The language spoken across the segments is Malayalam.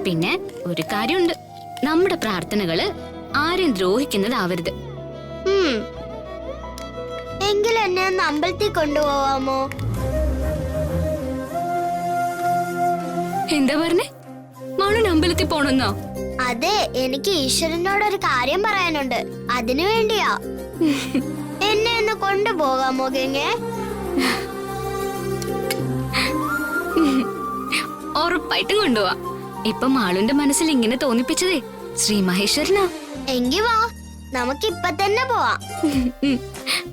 പിന്നെ ഒരു കാര്യമുണ്ട്, നമ്മുടെ പ്രാർത്ഥനകള് ആരെയും ദ്രോഹിക്കുന്നതാവരുത്. എങ്കിൽ എന്നെ ഒന്ന് അമ്പലത്തിൽ കൊണ്ടുപോവാമോ? എന്താ പറഞ്ഞേ? മാളുന് അമ്പലത്തിൽ പോണെന്നോ? അതെ, എനിക്ക് ഈശ്വരനോടൊരു കാര്യം പറയാനുണ്ട്, അതിനു വേണ്ടിയാ. എന്നെ ഒന്ന് കൊണ്ടുപോകാമോ ഗംഗേ? ഉറപ്പായിട്ടും കൊണ്ടുപോവാ. ഇപ്പൊ മാളുന്റെ മനസ്സിൽ ഇങ്ങനെ തോന്നിപ്പിച്ചതേ ശ്രീ മഹേശ്വരനാ. എങ്കി വാ, നമുക്ക് ഇപ്പൊ തന്നെ പോവാം.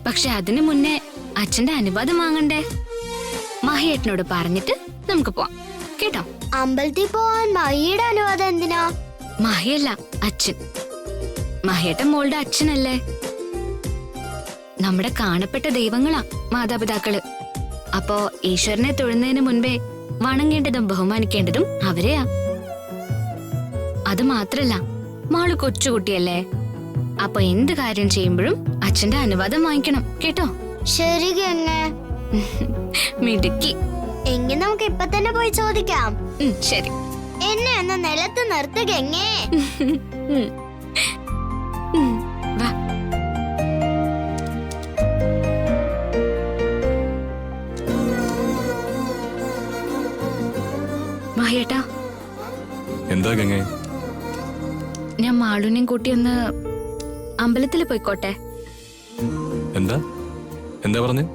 പക്ഷെ അതിനു മുന്നേ അച്ഛന്റെ അനുവാദം വാങ്ങണ്ടേ? മഹിയേട്ടനോട് പറഞ്ഞിട്ട് നമുക്ക് പോവാം, കേട്ടോ? അമ്പലത്തിൽ പോവാൻ മഹിയുടെ അനുവാദം എന്തിനാ? മഹിയല്ല, അച്ഛൻ. മഹിയേട്ടൻ മോളുടെ അച്ഛനല്ലേ? നമ്മുടെ കാണപ്പെട്ട ദൈവങ്ങളാ മാതാപിതാക്കള്. അപ്പോ ഈശ്വരനെ തൊഴുന്നതിന് മുൻപേ വണങ്ങേണ്ടതും ബഹുമാനിക്കേണ്ടതും അവരെയാ. അത് മാത്രല്ല, മാള് കൊച്ചുകുട്ടിയല്ലേ. അപ്പൊ എന്ത് കാര്യം ചെയ്യുമ്പോഴും അച്ഛന്റെ അനുവാദം വാങ്ങിക്കണം, കേട്ടോ? ശരി ഗംഗേ. മിടുക്കി. എങ്കിൽ നമുക്ക് ഇപ്പൊ തന്നെ പോയി ചോദിക്കാം. ശരി. എന്നെ ഒന്ന് നിലത്ത് നിർത്ത് ഗംഗേ. വാ. മഹിയേട്ടാ. എന്താ ഗംഗേ? ഞാൻ മാളുനെയും കൂട്ടി ഒന്ന് അമ്പലത്തിൽ പോയിക്കോട്ടെ? എന്താ എന്താ പറഞ്ഞു?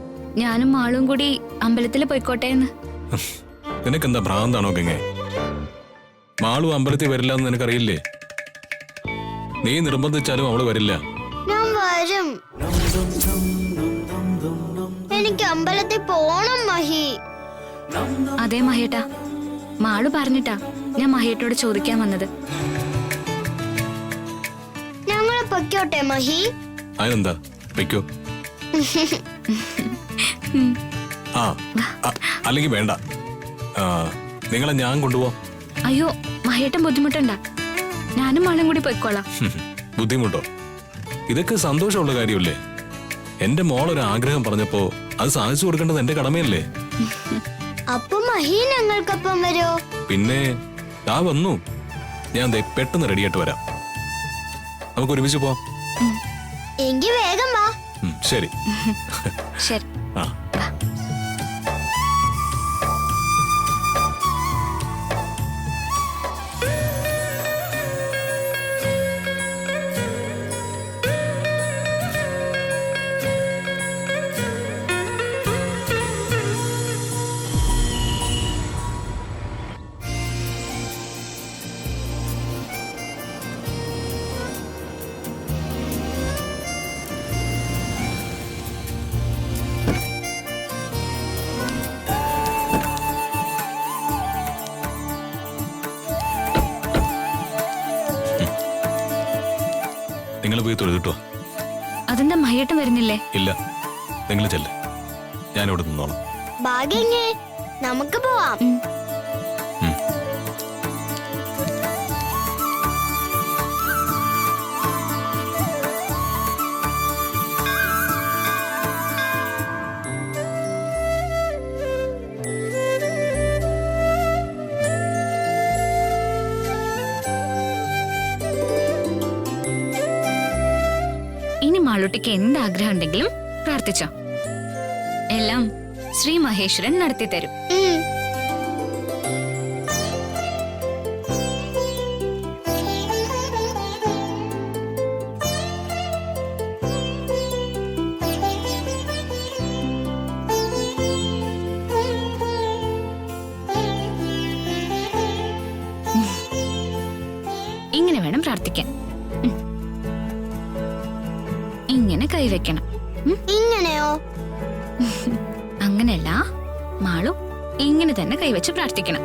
ഞാനും മാളും കൂടി അമ്പലത്തിൽ പോയിക്കോട്ടെ എന്ന്. നിനക്കെന്താ ഭ്രാന്താണോ ഗംഗേ? മാളു അമ്പലത്തിൽ വരില്ല എന്ന് നിനക്കറിയില്ലേ? നീ നിർബന്ധിച്ചാലും അവള് വരില്ല. ഞാൻ വരും. എനിക്ക് അമ്പലത്തിൽ പോണം മഹി. അതെ മഹിയേട്ടാ, മാളു പറഞ്ഞിട്ടാ ഞാൻ മഹിയേട്ടോട് ചോദിക്കാൻ വന്നത്. ഞങ്ങളെ പൊയ്ക്കോട്ടെ മഹി? അതിനെന്താ, വെക്കോ. അല്ലെങ്കിൽ വേണ്ട, നിങ്ങളെ ഞാൻ കൊണ്ടുപോവാം. അയ്യോ മഹിയേട്ടൻ ബുദ്ധിമുട്ടണ്ട, ഞാനും മാളും കൂടി പോയിക്കോളാം. ബുദ്ധിമുട്ടോ? ഇതൊക്കെ സന്തോഷമുള്ള കാര്യമല്ലേ? എന്റെ മോളൊരു ആഗ്രഹം പറഞ്ഞപ്പോ അത് സാധിച്ചു കൊടുക്കേണ്ടത് എന്റെ കടമയല്ലേ? അപ്പൊ മഹി ഞങ്ങൾക്കൊപ്പം വരോ? പിന്നെ ആ വന്നു. ഞാൻ പെട്ടെന്ന് റെഡിയായിട്ട് വരാം. നമുക്ക് ഒരുമിച്ച് പോവാം. എങ്കി വേഗം വാ. ശരി. ശരി. ആ. നിങ്ങൾ പോയി തൊഴുതിട്ടോ. അതെന്താ മഹിയേട്ടൻ വരുന്നില്ലേ? ഇല്ല, നിങ്ങൾ ചെല്ല്, ഞാനിവിടെ നിന്നോളാം. ഭാഗ്യങ്ങേ, നമുക്ക് പോവാം. ഇനി മാളൂട്ടിക്ക് എന്താഗ്രഹം ഉണ്ടെങ്കിലും പ്രാർത്ഥിച്ചോ, എല്ലാം ശ്രീ മഹേശ്വരൻ നടത്തി തരും. ഇങ്ങനെ വേണം പ്രാർത്ഥിക്കാൻ. ഇങ്ങനെ കൈവയ്ക്കണം. ഇങ്ങനെയോ? അങ്ങനെയല്ല മാളു, ഇങ്ങനെ തന്നെ കൈവച്ച് പ്രാർത്ഥിക്കണം.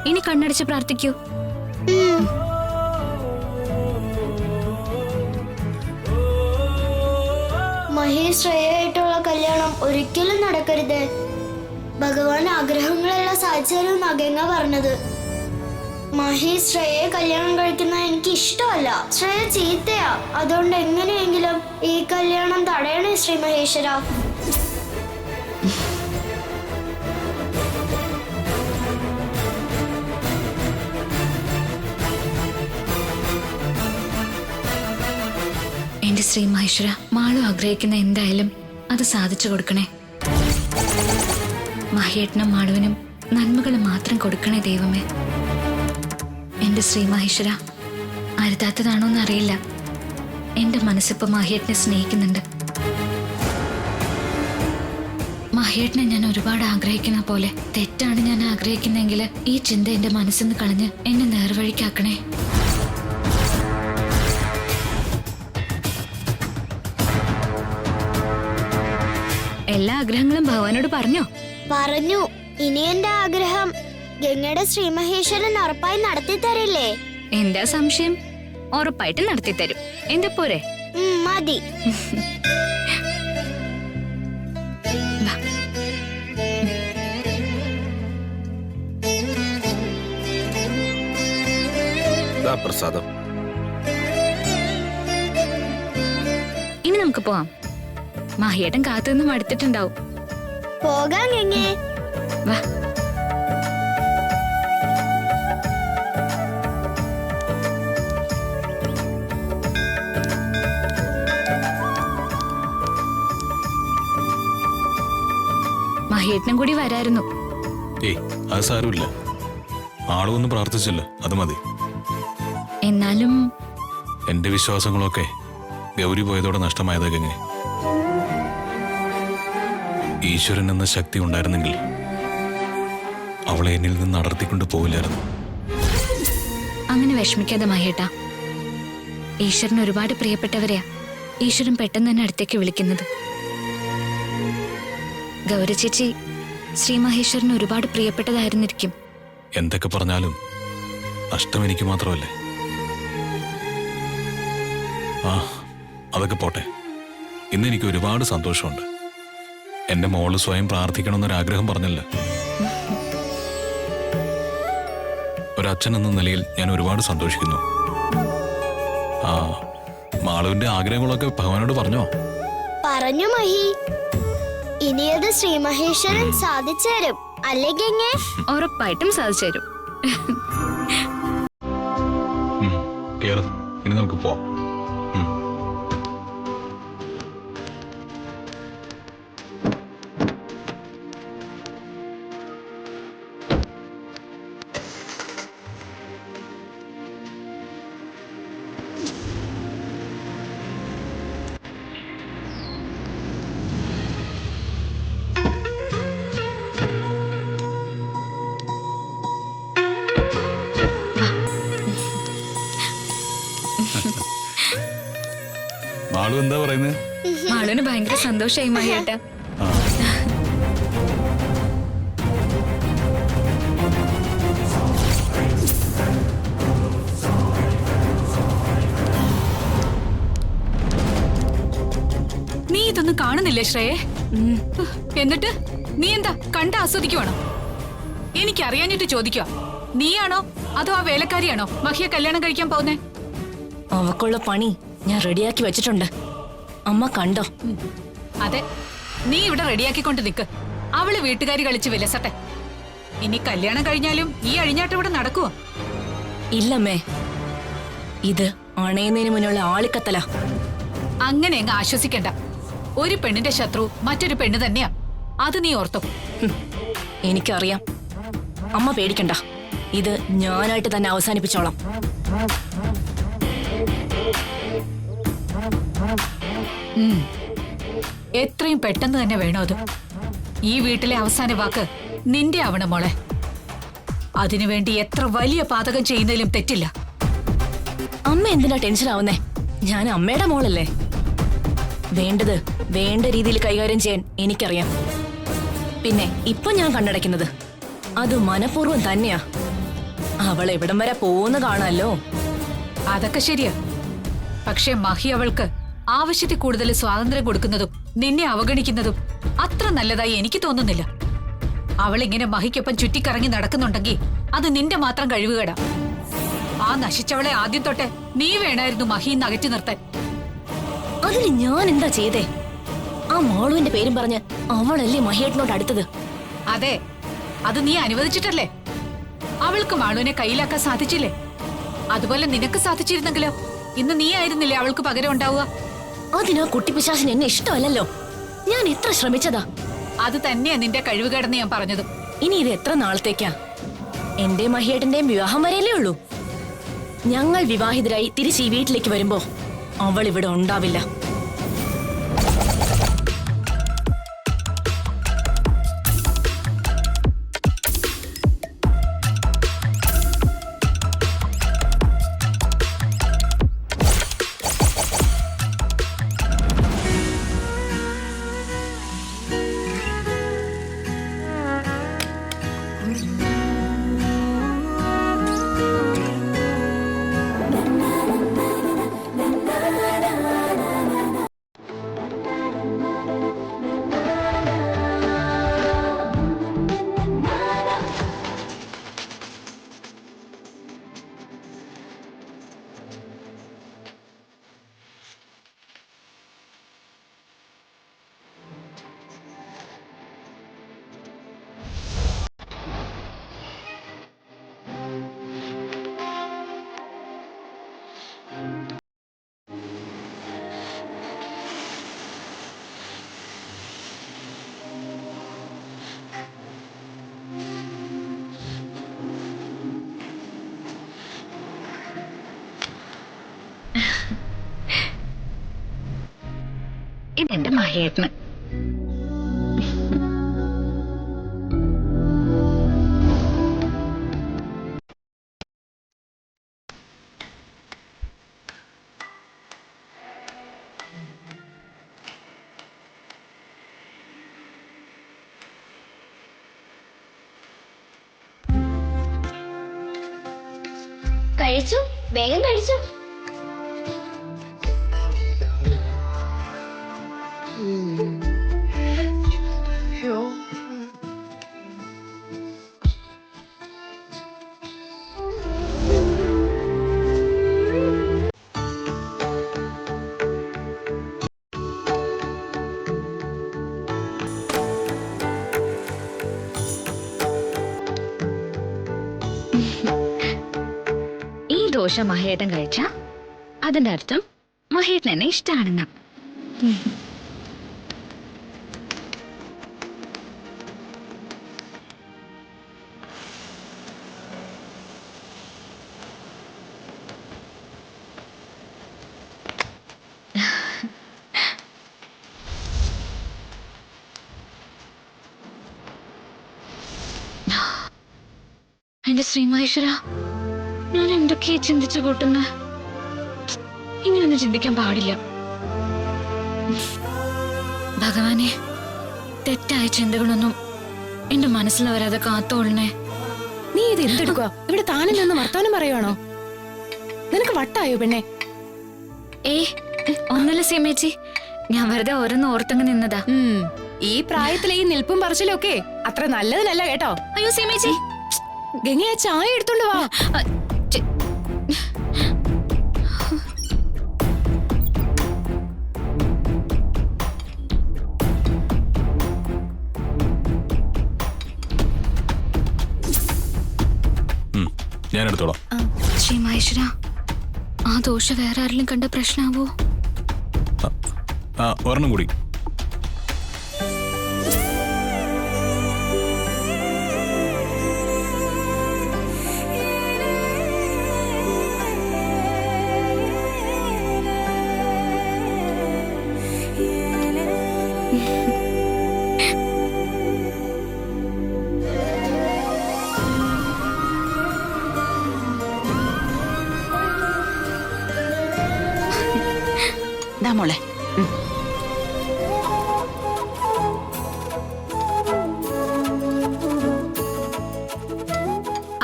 ഇനി കണ്ണടച്ച് പ്രാർത്ഥിക്കൂ. മഹി ശ്രേയായിട്ടുള്ള കല്യാണം ഒരിക്കലും നടക്കരുത്. ഭഗവാൻ ആഗ്രഹങ്ങളെല്ലാം സാധിച്ചു തരുമെന്നാ ഗംഗ പറഞ്ഞത്. മഹി ശ്രേയെ കല്യാണം കഴിക്കുന്നത് എനിക്ക് ഇഷ്ടമല്ല. ശ്രേയ ചീത്തയാ. അതുകൊണ്ട് എങ്ങനെയെങ്കിലും ഈ കല്യാണം തടയണേ ശ്രീ മഹേശ്വര. എന്റെ ശ്രീ മഹേശ്വര, മാളു ആഗ്രഹിക്കുന്ന എന്തായാലും അത് സാധിച്ചു കൊടുക്കണേ. മഹിയേട്ടനും മാളുവിനും നന്മകൾ മാത്രം കൊടുക്കണേ ദൈവമേ. എന്റെ ശ്രീ മഹേശ്വര, അരുതാത്തതാണോന്ന് അറിയില്ല, എന്റെ മനസ്സിപ്പോ മഹിയേട്ടനെ സ്നേഹിക്കുന്നുണ്ട്. മഹിയേട്ടനെ ഞാൻ ഒരുപാട് ആഗ്രഹിക്കുന്ന പോലെ തെറ്റാണ് ഞാൻ ആഗ്രഹിക്കുന്നെങ്കിൽ ഈ ചിന്ത എന്റെ മനസ്സിൽ നിന്ന് കളഞ്ഞ് എന്നെ നേർവഴിക്കാക്കണേ. എല്ലാ ആഗ്രഹങ്ങളും ഭഗവാനോട് പറഞ്ഞോ? പറഞ്ഞു. ഇനി എന്റെ ആഗ്രഹം ഗംഗയുടെ ശ്രീമഹേശ്വരൻ ഉറപ്പായി നടത്തി തരില്ലേ? എന്താ സംശയം? ഉറപ്പായിട്ട് നടത്തി തരും. എന്താ പോരെ? മതി. പ്രസാദം. ഇനി നമുക്ക് പോവാം. മഹിയേട്ടൻ കാത്തുനിന്ന് മടുത്തിട്ടുണ്ടാവും. പോകാം ഗംഗേ. വാ. മഹിയേട്ടനും കൂടി വരായിരുന്നു. ഏയ് അത് സാരമില്ല, ആളൊന്നും പ്രാർത്ഥിച്ചില്ല, അത് മതി. എന്നാലും എന്റെ വിശ്വാസങ്ങളൊക്കെ ഗൗരി പോയതോടെ നഷ്ടമായതൊക്കെ. ഈശ്വരൻ എന്ന ശക്തി ഉണ്ടായിരുന്നെങ്കിൽ അവളെ എന്നിൽ നിന്ന് അടർത്തിക്കൊണ്ട് പോവില്ലായിരുന്നു. അങ്ങനെ വിഷമിക്കാതെ മഹിയേട്ടാ. ഈശ്വരന് ഒരുപാട് പ്രിയപ്പെട്ടവരെയാ ഈശ്വരൻ പെട്ടെന്ന് തന്നെ അടുത്തേക്ക് വിളിക്കുന്നത്. ഗൗരി ചേച്ചി ശ്രീ മഹേശ്വരന് ഒരുപാട് പ്രിയപ്പെട്ടതായിരുന്നിരിക്കും. എന്തൊക്കെ പറഞ്ഞാലും നഷ്ടം എനിക്ക് മാത്രമല്ലേ. ആ, അതൊക്കെ പോട്ടെ. ഇന്ന് എനിക്ക് ഒരുപാട് സന്തോഷമുണ്ട്. എന്റെ മോള് സ്വയം പ്രാർത്ഥിക്കണമെന്നൊരാഗ്രഹം പറഞ്ഞല്ലോ. ഒരച്ഛൻ എന്ന നിലയിൽ ഞാൻ ഒരുപാട് സന്തോഷിക്കുന്നു. ആ, മാളുവിന്റെ ആഗ്രഹങ്ങളൊക്കെ ഭഗവാനോട് പറഞ്ഞോ? പറഞ്ഞു മഹി. ഇനിയത് ശ്രീമഹേശ്വരൻ സാധിച്ചു തരും അല്ലേ ഗംഗേ? ഉറപ്പായിട്ടും സാധിച്ചു തരും. കേറ്, ഇനി നമുക്ക് പോവാം. മാളു എന്താ പറയുന്നത്? മാളുവിന് ഭയങ്കര സന്തോഷമായി മഹിയേട്ട. നീ ഇതൊന്നും കാണുന്നില്ലേ ശ്രേയെ? എന്നിട്ട് നീ എന്താ കണ്ട ആസ്വദിക്കുവാണോ? എനിക്കറിയാഞ്ഞിട്ട് ചോദിക്കുക, നീയാണോ അതോ ആ വേലക്കാരിയാണോ മഹിയെ കല്യാണം കഴിക്കാൻ പോകുന്നേ? അവക്കുള്ള പണി ഞാൻ റെഡിയാക്കി വെച്ചിട്ടുണ്ട്. അമ്മ കണ്ടോ? അതെ, നീ ഇവിടെ റെഡിയാക്കിക്കൊണ്ട് നിക്ക്. അവള് വീട്ടുകാരി കളിച്ച് വിലസട്ടെ. ഇനി കല്യാണം കഴിഞ്ഞാലും ഈ അഴിഞ്ഞാട്ടം ഇവിടെ നടക്കുവോ? ഇല്ലമ്മേ, ഇത് അണയുന്നതിന് മുന്നുള്ള ആളിക്കത്തല. അങ്ങനെ അങ്ങ് ആശ്വസിക്കണ്ട. ഒരു പെണ്ണിന്റെ ശത്രു മറ്റൊരു പെണ്ണ് തന്നെയാ. അത് നീ ഓർത്തോ? എനിക്കറിയാം. അമ്മ പേടിക്കണ്ട, ഇത് ഞാനായിട്ട് തന്നെ അവസാനിപ്പിച്ചോളാം. എത്രയും പെട്ടെന്ന് തന്നെ വേണോ അത്? ഈ വീട്ടിലെ അവസാന വാക്ക് നിന്റെ ആവണം മോളെ. അതിനുവേണ്ടി എത്ര വലിയ പാതകം ചെയ്യുന്നതിലും തെറ്റില്ല. അമ്മ എന്തിനാ ടെൻഷൻ ആവുന്നേ? ഞാൻ അമ്മയുടെ മോളല്ലേ. വേണ്ടത് വേണ്ട രീതിയിൽ കൈകാര്യം ചെയ്യാൻ എനിക്കറിയാം. പിന്നെ ഇപ്പൊ ഞാൻ കണ്ണടയ്ക്കുന്നത് അത് മനഃപൂർവ്വം തന്നെയാ. അവൾ എവിടം വരെ പോകുന്ന കാണാലോ. അതൊക്കെ ശരിയാ. പക്ഷെ മഹി അവൾക്ക് ആവശ്യത്തിൽ കൂടുതൽ സ്വാതന്ത്ര്യം കൊടുക്കുന്നതും നിന്നെ അവഗണിക്കുന്നതും അത്ര നല്ലതായി എനിക്ക് തോന്നുന്നില്ല. അവൾ ഇങ്ങനെ മഹിക്കൊപ്പം ചുറ്റിക്കറങ്ങി നടക്കുന്നുണ്ടെങ്കിൽ അത് നിന്റെ മാത്രം കഴിവുകേടാ. ആ നശിച്ചവളെ ആദ്യം തൊട്ടേ നീ വേണമായിരുന്നു മഹിന്ന് അകറ്റി നിർത്താൻ. അതിന് ഞാൻ എന്താ ചെയ്തേ? ആ മാളുവിന്റെ പേരും പറഞ്ഞ് അവളല്ലേ മഹിയേട്ടനോട് അടുത്തത്. അതെ, അത് നീ അനുവദിച്ചിട്ടല്ലേ. അവൾക്ക് മാളുവിനെ കയ്യിലാക്കാൻ സാധിച്ചില്ലേ? അതുപോലെ നിനക്ക് സാധിച്ചിരുന്നെങ്കിലോ ഇന്ന് നീ ആയിരുന്നില്ലേ അവൾക്ക് പകരം ഉണ്ടാവുക? അതിനാ കുട്ടിപ്പിശാസിന് എന്നെ ഇഷ്ടമല്ലല്ലോ. ഞാൻ എത്ര ശ്രമിച്ചതാ. അത് തന്നെയാ നിന്റെ കഴിവുകേടെന്ന് ഞാൻ പറഞ്ഞത്. ഇനി ഇത് എത്ര നാളത്തേക്കാ? എന്റെ മഹിയേട്ടന്റെയും വിവാഹം വരെയല്ലേ ഉള്ളൂ. ഞങ്ങൾ വിവാഹിതരായി തിരിച്ച് ഈ വീട്ടിലേക്ക് വരുമ്പോ അവൾ ഇവിടെ ഉണ്ടാവില്ല. ഇതെന്റെ മഹേട്ടന്. കഴിച്ചു, വേഗം കഴിച്ചു. ഈ ദോശ മഹേട്ടൻ കഴിച്ച അതിന്റെ അർത്ഥം മഹേട്ടൻ എന്നെ ഇഷ്ടാണെന്ന്. എന്റെ ശ്രീമഹേശ്വര, ഞാൻ എന്തൊക്കെയാ ചിന്തിച്ചു കൂട്ടുന്ന? ഇങ്ങനൊന്നും ചിന്തിക്കാൻ പാടില്ല. ഭഗവാനെ, തെറ്റായ ചിന്തകളൊന്നും എന്റെ മനസ്സിൽ വരാതെ കാത്തോളണേ. നീ ഇത് എന്തെടുക്കുക? ഇവിടെ താനും നിന്ന് വർത്താനം പറയുവാണോ? നിനക്ക് വട്ടായോ പെണ്ണെ? ഒന്നല്ല സീമേച്ചി, ഞാൻ വെറുതെ ഓരോന്ന് ഓർത്തങ്ങ് നിന്നതാ. ഈ പ്രായത്തിലെ ഈ നിൽപ്പും പറച്ചിലും ഒക്കെ അത്ര നല്ലതിനല്ല കേട്ടോ. അയ്യോ സീമേച്ചി, ഗംഗയെ ചായ എടുത്തോണ്ട് വാ. ഞാൻ എടുത്തോളാം. ശ്രീമഹേശ്വര, ആ ദോശ വേറെ ആരെങ്കിലും കണ്ട പ്രശ്നാവോ? ഒരെണ്ണം കൂടി. മോളെ,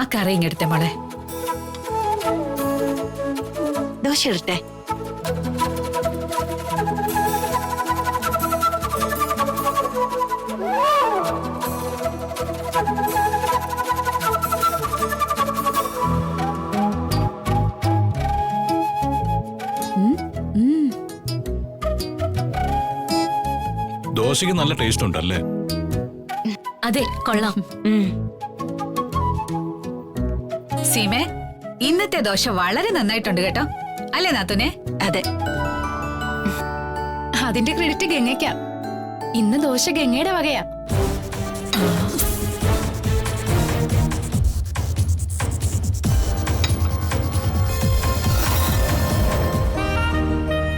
ആ കറി ഇങ്ങെടുത്തേ മോളെ. ദോശ എടുത്തേ. ദോശയ്ക്ക് നല്ല ടേസ്റ്റ് ഉണ്ടല്ലേ? അതെ, കൊള്ളാം. സീമേ, ഇന്നത്തെ ദോശ വളരെ നന്നായിട്ടുണ്ട് കേട്ടോ, അല്ലേ നാത്തുനെ? അതെ. അതിന്റെ ക്രെഡിറ്റ് ഗംഗയ്ക്കാ. ഇന്ന് ദോശ ഗംഗയുടെ വകയാ.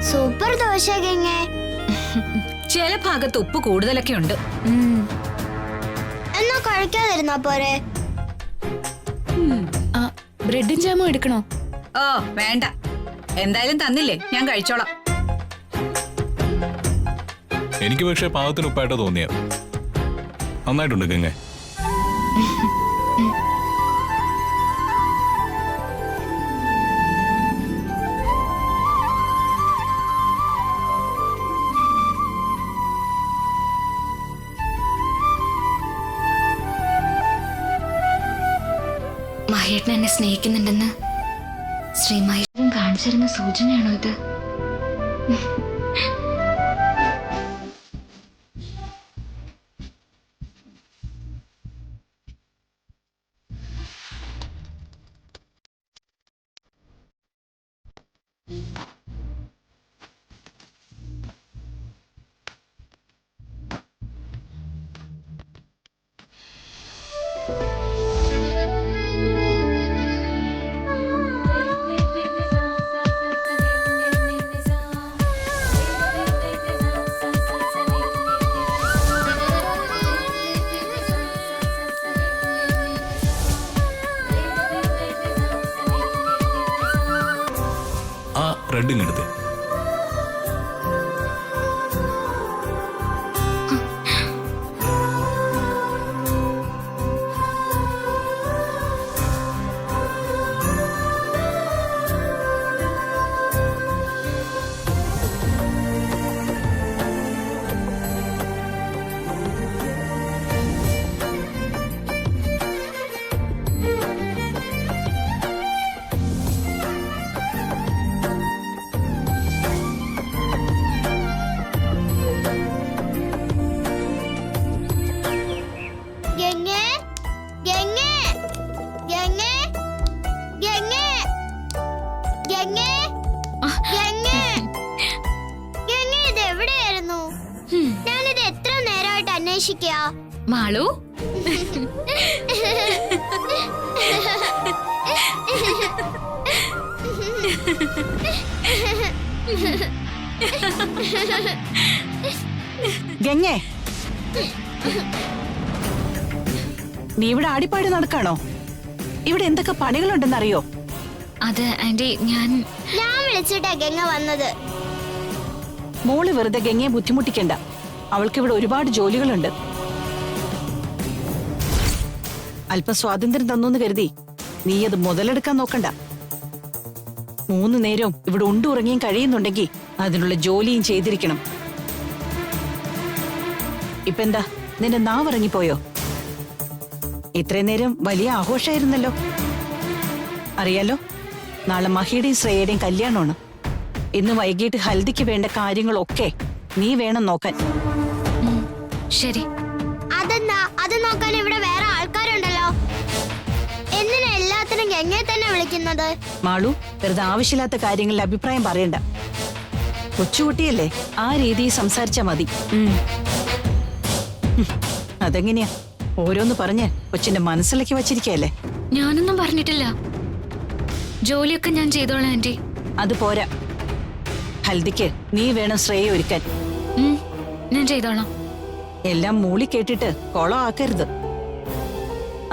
സൂപ്പർ ദോശ ഗംഗേ. ചില ഭാഗത്ത് ഉപ്പ് കൂടുതലൊക്കെ ഉണ്ട്. എന്നാ കഴിക്കാതിരുന്നാ പോരെ? ബ്രെഡും ജാമും എടുക്കണോ? ഓ വേണ്ട, എന്തായാലും തന്നില്ലേ, ഞാൻ കഴിച്ചോളാം. എനിക്ക് പക്ഷേ പാകത്തിന് ഉപ്പായിട്ട് തോന്നിയ നന്നായിട്ടുണ്ട് ഗംഗ. മഹേട്ടൻ എന്നെ സ്നേഹിക്കുന്നുണ്ടെന്ന് ശ്രീ മഹേശ്വരൻ കാണിച്ചിരുന്ന സൂചനയാണോ ഇത്? ആ റെഡിങ് എടുത്തേ. ഗംഗേ, ഗംഗേ, ഗംഗേ, ഗംഗേ, ഗംഗേ, ഗംഗേ. ഗംഗേ, ഇത് എവിടെയായിരുന്നു? ഞാനിത് എത്ര നേരമായിട്ട് അന്വേഷിക്കാ. മാളു, ഗംഗേ, നീ ഇവിടെ ആടിപ്പാടി നടക്കാണോ? ഇവിടെ എന്തൊക്കെ പണികളുണ്ടെന്നറിയോ? അത് ആന്റി ഞാൻ വിളിച്ചിട്ടാ ഗംഗ വന്നത്. മോള് വെറുതെ ഗംഗയെ ബുദ്ധിമുട്ടിക്കണ്ട. അവൾക്ക് ഇവിടെ ഒരുപാട് ജോലികളുണ്ട്. അല്പം സ്വാതന്ത്ര്യം തന്നൂന്ന് കരുതി നീ അത് മുതലെടുക്കാൻ നോക്കണ്ട. 3 നേരവും ഇവിടെ ഉണ്ടുറങ്ങിയും കഴിയുന്നുണ്ടെങ്കിൽ അതിനുള്ള ജോലിയും ചെയ്തിരിക്കണം. ഇപ്പെന്താ, നിന്റെ നാവിറങ്ങിപ്പോയോ? ഇത്രയും നേരം വലിയ ആഘോഷമായിരുന്നല്ലോ. അറിയാലോ, നാളെ മഹിയുടെയും ശ്രേയയുടെയും കല്യാണമാണ്. ഇന്ന് വൈകിട്ട് ഹൽദിക്ക് വേണ്ട കാര്യങ്ങളൊക്കെ നീ വേണം നോക്കാൻ. ശരി. അതെന്താ? അത് നോക്കാൻ ഇവിടെ വേറെ ആൾക്കാരുണ്ടല്ലോ. എന്തിനാ എല്ലാത്തിനും ഗംഗയെ തന്നെ വിളിക്കുന്നത്? മാളു, വെറുതെ ആവശ്യമില്ലാത്ത കാര്യങ്ങളിൽ അഭിപ്രായം പറയണ്ട. കൊച്ചുകുട്ടിയല്ലേ, ആ രീതിയിൽ സംസാരിച്ചാ മതി. അതെങ്ങനെയാ? ഓരോന്ന് പറഞ്ഞ് കൊച്ചിന്റെ മനസ്സിലേക്ക് വച്ചിരിക്കയല്ലേ. ഞാനൊന്നും പറഞ്ഞിട്ടില്ല. ജോലിയൊക്കെ ഞാൻ ചെയ്തോളാം ആന്റി. അത് പോരാ, ഹൽദിക്ക് നീ വേണം ശ്രേയ ഒരുക്കാൻ. ഞാൻ ചെയ്തോളാം. എല്ലാം മൂളി കേട്ടിട്ട് കൊളം ആക്കരുത്.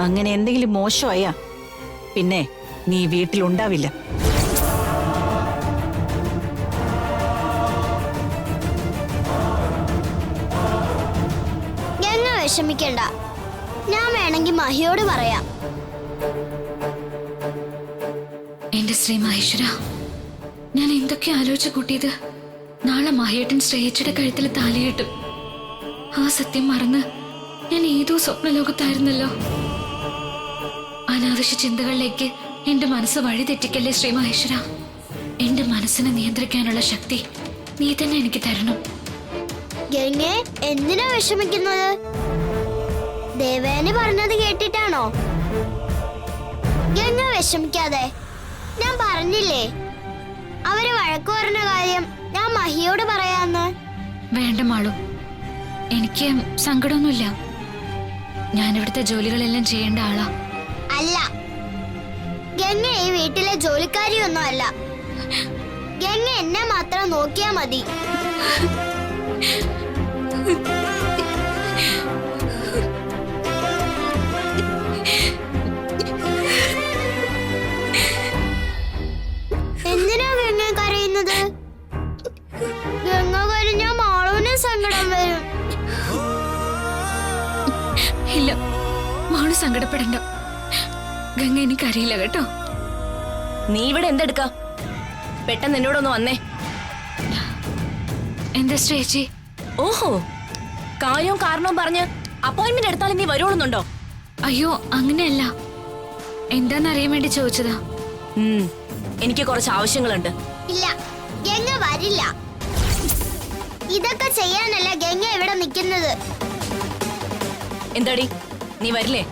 അങ്ങനെ എന്തെങ്കിലും മോശമായാ പിന്നെ നീ വീട്ടിലുണ്ടാവില്ല. ഗംഗ വിഷമിക്കണ്ട, ഞാൻ വേണമെങ്കിൽ മഹിയോട് പറയാം. എന്റെ ശ്രീ മഹേശ്വര, ഞാൻ എന്തൊക്കെ ആലോചിച്ച് കൂട്ടിയത്. നാളെ മഹേട്ടൻ ശ്രേയച്ചയുടെ കഴുത്തിൽ താലിയിട്ടു. ആ സത്യം മറന്ന് ഞാൻ ഏതോ സ്വപ്നലോകത്തായിരുന്നല്ലോ. അനാവശ്യ ചിന്തകളിലേക്ക് എന്റെ മനസ്സ് വഴി തെറ്റിക്കല്ലേ ശ്രീ മഹേശ്വര. എന്റെ മനസ്സിനെ നിയന്ത്രിക്കാനുള്ള ശക്തി നീ തന്നെ എനിക്ക് തരണം. ഗംഗെ, എന്തിനാ വിഷമിക്കുന്നത്? ദേവേനി പറഞ്ഞത് കേട്ടിട്ടാണോ? ഗംഗ വിഷമിക്കാതെ. ഞാൻ പറഞ്ഞില്ലേ, അവര് വഴക്കു പറഞ്ഞ കാര്യം ഞാൻ മഹിയോട് പറയാന്ന്. വേണ്ട മാളു, എനിക്ക് സങ്കടമൊന്നുമില്ല. ഞാനിവിടുത്തെ ജോലികളെല്ലാം ചെയ്യേണ്ട ആളാ. അല്ല, ഗംഗ ഈ വീട്ടിലെ ജോലിക്കാരിയൊന്നും അല്ല. ഗംഗ എന്നെ മാത്രം നോക്കിയാ മതി. എന്തിനാ ഗംഗ കരയുന്നത്? ഗംഗ കരഞ്ഞാ മാളുവിന് സങ്കടം വരും. ഇല്ല, മാളു സങ്കടപ്പെടണ്ട. ഗംഗ എനിക്കറിയില്ല കേട്ടോ. നീ ഇവിടെ എന്തെടുക്കാ? പെട്ടെന്ന് എന്നോടൊന്ന് വന്നേ. എന്താ ചേച്ചി? ഓഹോ, കാര്യവും കാരണവും പറഞ്ഞ് അപ്പോയിന്റ്മെന്റ് എടുത്താലും നീ വരുവോളുന്നുണ്ടോ? അയ്യോ, അങ്ങനെയല്ല. എന്താന്നറിയാൻ വേണ്ടി ചോദിച്ചതാ. എനിക്ക് കുറച്ച് ആവശ്യങ്ങളുണ്ട്. ഇല്ല, ഗംഗ വരില്ല. ഇതൊക്കെ ചെയ്യാനല്ല ഗംഗ ഇവിടെ നിൽക്കുന്നത്. എന്താടി, നീ വരില്ലേ?